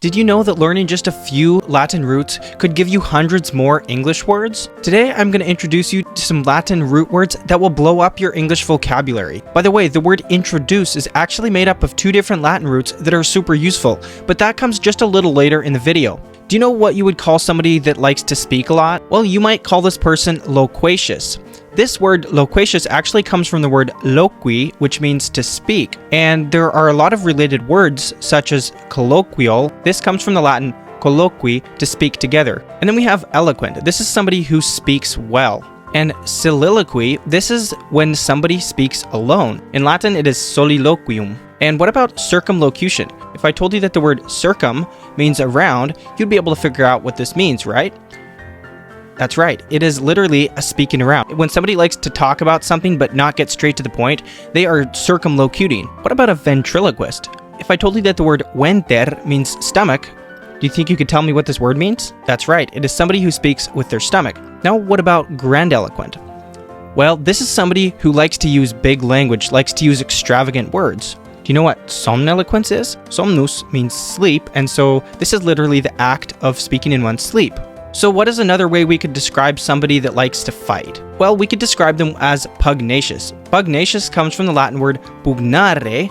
Did you know that learning just a few Latin roots could give you hundreds more English words? Today, I'm going to introduce you to some Latin root words that will blow up your English vocabulary. By the way, the word introduce is actually made up of two different Latin roots that are super useful, but that comes just a little later in the video. Do you know what you would call somebody that likes to speak a lot? Well, you might call this person loquacious. This word loquacious actually comes from the word loqui, which means to speak. And there are a lot of related words, such as colloquial. This comes from the Latin colloqui, to speak together. And then we have eloquent. This is somebody who speaks well. And soliloquy, this is when somebody speaks alone. In Latin, it is soliloquium. And what about circumlocution? If I told you that the word circum means around, you'd be able to figure out what this means, right? That's right, it is literally a speaking around. When somebody likes to talk about something but not get straight to the point, they are circumlocuting. What about a ventriloquist? If I told you that the word venter means stomach, do you think you could tell me what this word means? That's right, it is somebody who speaks with their stomach. Now, what about grandiloquent? Well, this is somebody who likes to use big language, likes to use extravagant words. Do you know what somniloquence is? Somnus means sleep, and so this is literally the act of speaking in one's sleep. So what is another way we could describe somebody that likes to fight? Well, we could describe them as pugnacious. Pugnacious comes from the Latin word pugnare,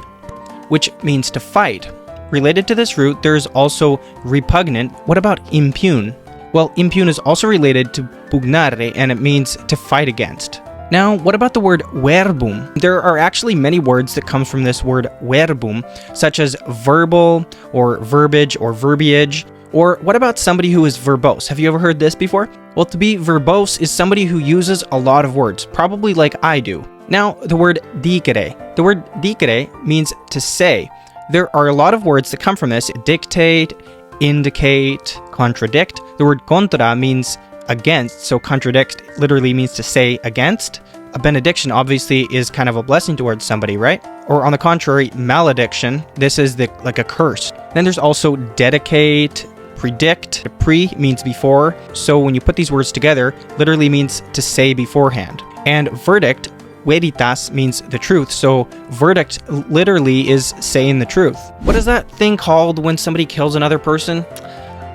which means to fight. Related to this root, there is also repugnant. What about impune? Well, impune is also related to pugnare, and it means to fight against. Now, what about the word verbum? There are actually many words that come from this word verbum, such as verbal, or verbiage, or verbiage. Or what about somebody who is verbose? Have you ever heard this before? Well, to be verbose is somebody who uses a lot of words, probably like I do. Now, the word dicere. The word dicere means to say. There are a lot of words that come from this: dictate, indicate, contradict. The word contra means against, so contradict literally means to say against. A benediction obviously is kind of a blessing towards somebody, right? Or on the contrary, malediction, this is like a curse. Then there's also dedicate, predict. Pre means before, so when you put these words together, literally means to say beforehand. And verdict, veritas, means the truth, so verdict literally is saying the truth. What is that thing called when somebody kills another person?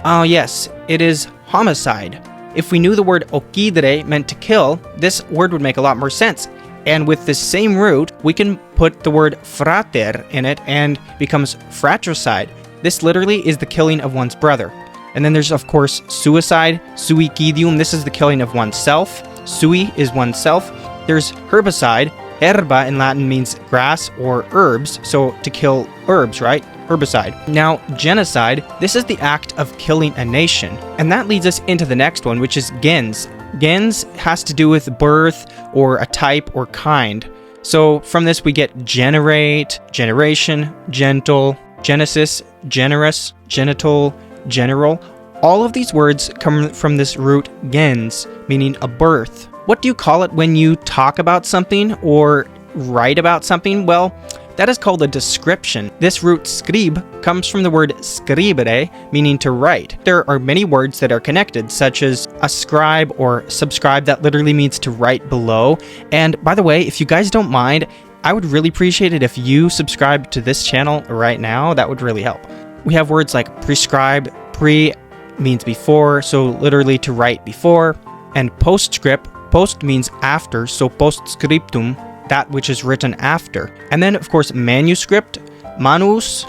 Oh yes, it is homicide. If we knew the word occidere meant to kill, this word would make a lot more sense. And with the same root, we can put the word frater in it and becomes fratricide. This literally is the killing of one's brother. And then there's, of course, suicide, suicidium. This is the killing of oneself. Sui is oneself. There's herbicide. Herba in Latin means grass or herbs, so to kill herbs, right? Herbicide. Now, genocide, this is the act of killing a nation. And that leads us into the next one, which is gens. Gens has to do with birth or a type or kind. So from this we get generate, generation, gentle, genesis, generous, genital, general. All of these words come from this root gens, meaning a birth. What do you call it when you talk about something or write about something? Well, that is called a description. This root scrib comes from the word scribere, meaning to write. There are many words that are connected, such as ascribe or subscribe, that literally means to write below. And by the way, if you guys don't mind, I would really appreciate it if you subscribe to this channel right now. That would really help. We have words like prescribe. Pre means before, so literally to write before. And postscript. Post means after, so postscriptum, that which is written after. And then, of course, manuscript. Manus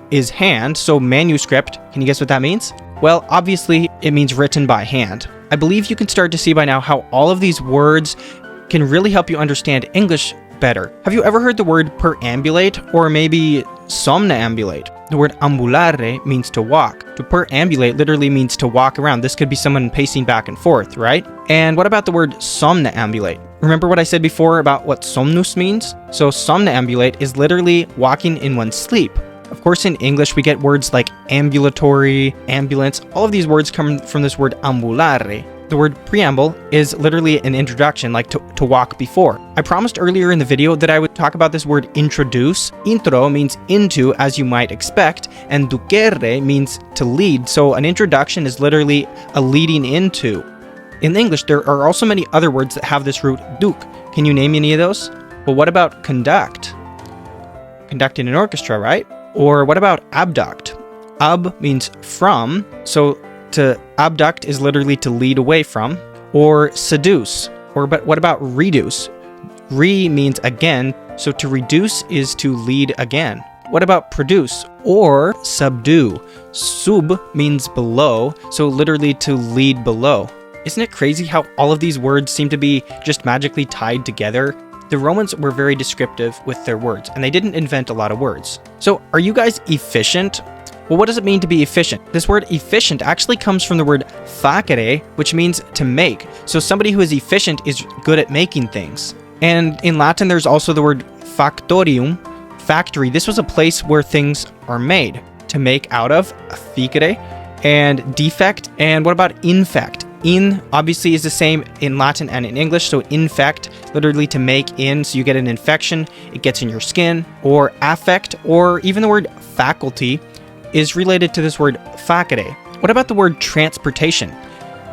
is hand, so manuscript. Can you guess what that means? Well, obviously, it means written by hand. I believe you can start to see by now how all of these words can really help you understand English better. Have you ever heard the word perambulate or maybe somnambulate? The word ambulare means to walk. To perambulate literally means to walk around. This could be someone pacing back and forth, right? And what about the word somnambulate? Remember what I said before about what somnus means? So somnambulate is literally walking in one's sleep. Of course, in English, we get words like ambulatory, ambulance. All of these words come from this word ambulare. The word preamble is literally an introduction, like to walk before. I promised earlier in the video that I would talk about this word introduce. Intro means into, as you might expect, and ducere means to lead. So an introduction is literally a leading into. In English, there are also many other words that have this root duc. Can you name any of those? Well, what about conduct? Conducting an orchestra, right? Or what about abduct? Ab means from, so to abduct is literally to lead away from, or seduce, but what about reduce? Re means again, so to reduce is to lead again. What about produce or subdue? Sub means below, so literally to lead below. Isn't it crazy how all of these words seem to be just magically tied together? The Romans were very descriptive with their words, and they didn't invent a lot of words. So are you guys efficient? Well, what does it mean to be efficient? This word efficient actually comes from the word facere, which means to make. So somebody who is efficient is good at making things. And in Latin, there's also the word factorium, factory. This was a place where things are made, to make out of, ficere, and defect. And what about infect? In obviously is the same in Latin and in English, so infect, literally to make in, so you get an infection, it gets in your skin, or affect, or even the word faculty is related to this word facere. What about the word transportation?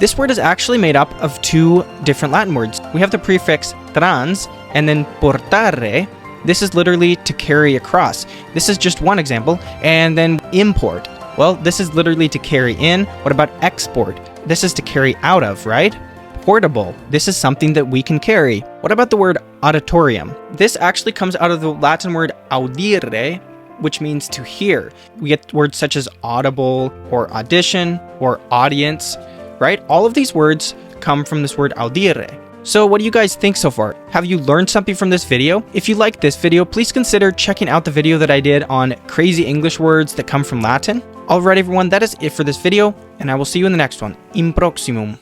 This word is actually made up of two different Latin words. We have the prefix trans and then portare. This is literally to carry across. This is just one example. And then import. Well, this is literally to carry in. What about export? This is to carry out of, right? Portable. This is something that we can carry. What about the word auditorium? This actually comes out of the Latin word audire, which means to hear. We get words such as audible or audition or audience, right? All of these words come from this word audire. So what do you guys think so far? Have you learned something from this video? If you liked this video, please consider checking out the video that I did on crazy English words that come from Latin. Alright everyone, that is it for this video, and I will see you in the next one. In proximum.